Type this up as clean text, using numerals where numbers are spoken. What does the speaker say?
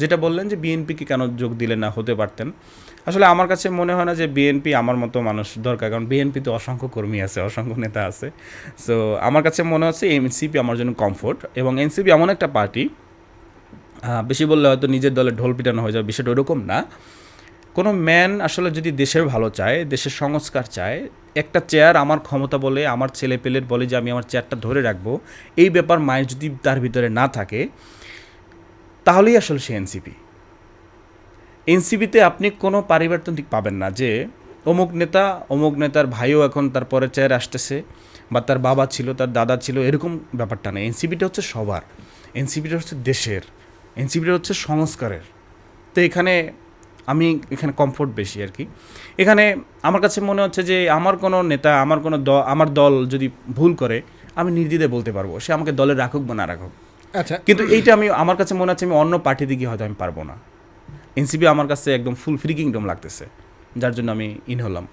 যেটা বললেন যে বিএনপিকে কেন যোগ দিলে না, হতে পারতেন। আসলে আমার কাছে মনে হয় না যে বিএনপি আমার মতো মানুষ দরকার, কারণ বিএনপিতে অসংখ্য কর্মী আছে, অসংখ্য নেতা আছে। সো আমার কাছে মনে হচ্ছে এনসিপি আমার জন্য কমফোর্ট, এবং এনসিপি এমন একটা পার্টি, বেশি বললে হয়তো নিজের দলে ঢোল পিটানো হয়ে যাবে, বিষয়টা ওরকম না। কোনো ম্যান আসলে যদি দেশের ভালো চায়, দেশের সংস্কার চায়, একটা চেয়ার আমার ক্ষমতা বলে, আমার ছেলে পেলের বলে যে আমি আমার চেয়ারটা ধরে রাখবো, এই ব্যাপার মায়ের যদি তার ভিতরে না থাকে, তাহলেই আসলে সে এনসিপি। এনসিপিতে আপনি কোনো পরিবর্তন পাবেন না যে অমুক নেতার ভাইও এখন তার পরের চেয়ারে আসতেছে, বা তার বাবা ছিল, তার দাদা ছিল, এরকম ব্যাপারটা না। এনসিপিটা হচ্ছে সবার, এনসিপিটা হচ্ছে দেশের, এনসিপিটা হচ্ছে সংস্কারের। তো আমি এখানে কমফোর্ট বেশি আর কি। এখানে আমার কাছে মনে হচ্ছে যে আমার কোনো নেতা, আমার দল যদি ভুল করে, আমি নির্দ্বিধায় বলতে পারবো, সে আমাকে দলে রাখুক বা না রাখুক। আচ্ছা, কিন্তু আমার কাছে মনে হচ্ছে আমি অন্য পার্টিতে গিয়ে হয়তো আমি পারবো না। এনসিপি আমার কাছে একদম ফুল ফ্রি কিংডম লাগতেছে, যার জন্য আমি ইন হলাম।